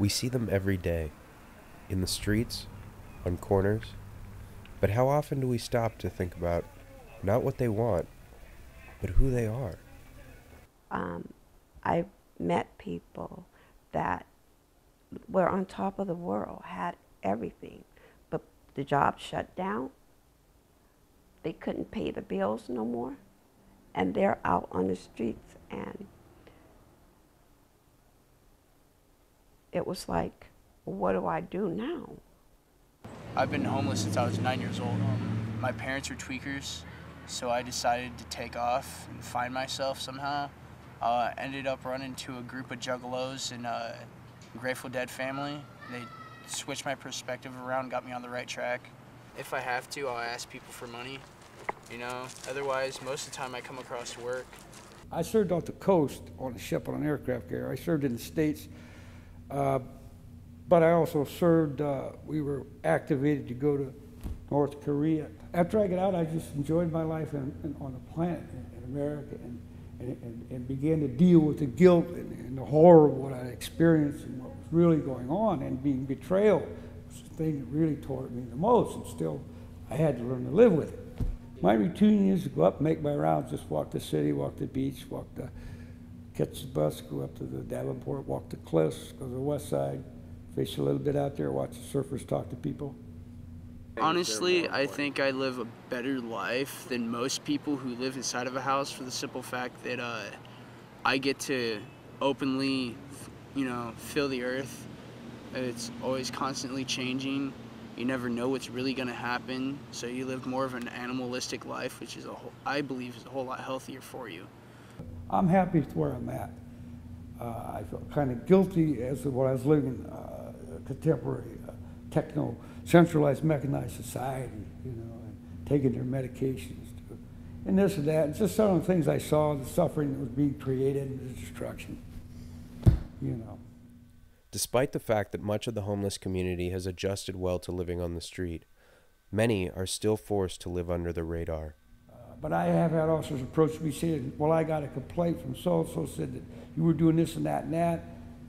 We see them every day, in the streets, on corners, but how often do we stop to think about not what they want, but who they are? Um, I met people that were on top of the world, had everything, but the job shut down. They couldn't pay the bills no more, and they're out on the streets, and it was like, what do I do now? I've been homeless since I was 9 years old. My parents were tweakers, so I decided to take off and find myself somehow. Ended up running to a group of juggalos and Grateful Dead family. They switched my perspective around, got me on the right track. If I have to, I'll ask people for money, you know. Otherwise, most of the time I come across to work. I served off the coast on a ship on an aircraft carrier. I served in the States, but I also served, we were activated to go to North Korea. After I got out, I just enjoyed my life on the planet in America and began to deal with the guilt and the horror of what I experienced and what was really going on, and being betrayal was the thing that really tore at me the most, and still I had to learn to live with it. My routine is to go up, make my rounds, just walk the city, walk the beach, catch the bus, go up to the Davenport, walk the cliffs, go to the west side, fish a little bit out there, watch the surfers, talk to people. Honestly, I think I live a better life than most people who live inside of a house, for the simple fact that I get to openly, feel the earth. It's always constantly changing. You never know what's really going to happen, so you live more of an animalistic life, which is I believe is a whole lot healthier for you. I'm happy with where I'm at. I felt kind of guilty as to what I was living a contemporary, centralized, mechanized society, and taking their medications, and this and that. It's just some of the things I saw, the suffering that was being created, and the destruction. Despite the fact that much of the homeless community has adjusted well to living on the street, many are still forced to live under the radar. But I have had officers approach me saying, well, I got a complaint from so-and-so, said that you were doing this and that,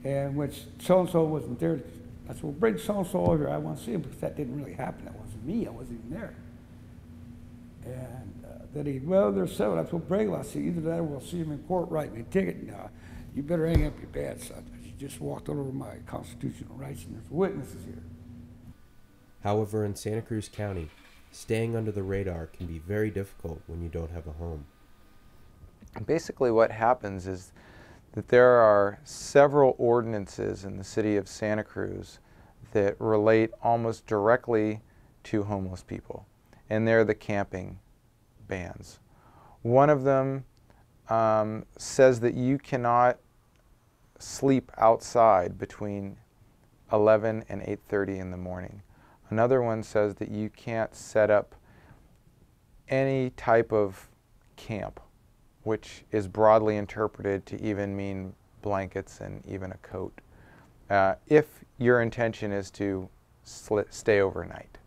and when so-and-so wasn't there, I said, well, bring so-and-so over here. I want to see him, because that didn't really happen. That wasn't me. I wasn't even there. And then well, there's 7. I said, well, bring him. I said, either that or we'll see him in court writing me a ticket. Now, you better hang up your badge, son. You just walked all over my constitutional rights, and there's witnesses here. However, in Santa Cruz County, staying under the radar can be very difficult when you don't have a home. Basically what happens is that there are several ordinances in the city of Santa Cruz that relate almost directly to homeless people, and they're the camping bans. One of them says that you cannot sleep outside between 11 and 8:30 in the morning. Another one says that you can't set up any type of camp, which is broadly interpreted to even mean blankets and even a coat, if your intention is to stay overnight.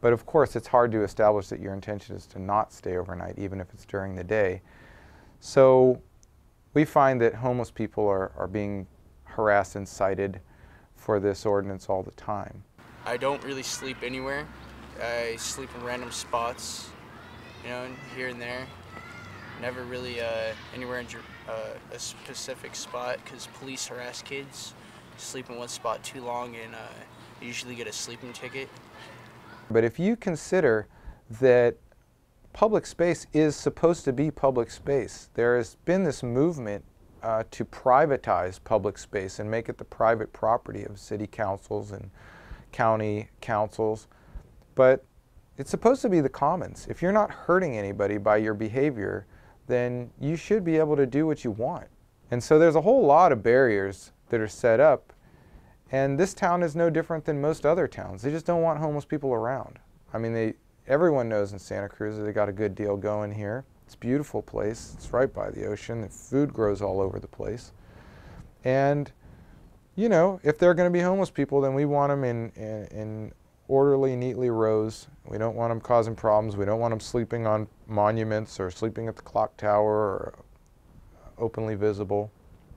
But of course, it's hard to establish that your intention is to not stay overnight, even if it's during the day. So we find that homeless people are being harassed and cited for this ordinance all the time. I don't really sleep anywhere. I sleep in random spots, here and there. Never really anywhere in a specific spot, because police harass kids. Sleep in one spot too long and usually get a sleeping ticket. But if you consider that public space is supposed to be public space, there has been this movement to privatize public space and make it the private property of city councils and county councils, but it's supposed to be the commons. If you're not hurting anybody by your behavior, then you should be able to do what you want. And so there's a whole lot of barriers that are set up, and this town is no different than most other towns. They just don't want homeless people around. I mean, everyone knows in Santa Cruz that they got a good deal going here. It's a beautiful place. It's right by the ocean. The food grows all over the place. And if they're going to be homeless people, then we want them in orderly, neatly rows. We don't want them causing problems. We don't want them sleeping on monuments or sleeping at the clock tower or openly visible.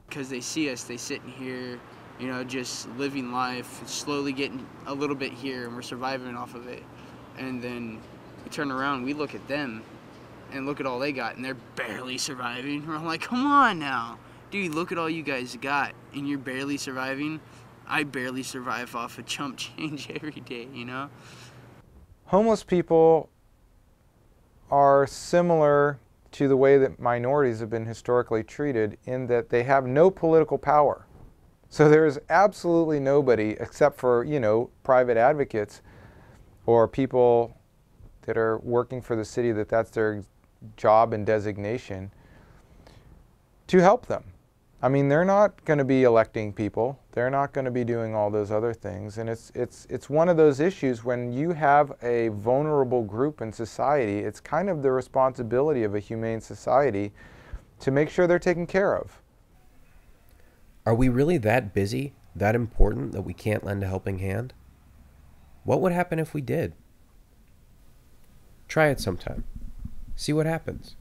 Because they see us, they sit in here, you know, just living life, slowly getting a little bit here, and we're surviving off of it. And then we turn around, we look at them, and look at all they got, and they're barely surviving. We're like, come on now. Dude, look at all you guys got, and you're barely surviving. I barely survive off of chump change every day, you know? Homeless people are similar to the way that minorities have been historically treated in that they have no political power. So there is absolutely nobody except for, you know, private advocates or people that are working for the city that's their job and designation to help them. I mean, they're not going to be electing people. They're not going to be doing all those other things. And it's one of those issues when you have a vulnerable group in society, it's kind of the responsibility of a humane society to make sure they're taken care of. Are we really that busy, that important, that we can't lend a helping hand? What would happen if we did? Try it sometime. See what happens.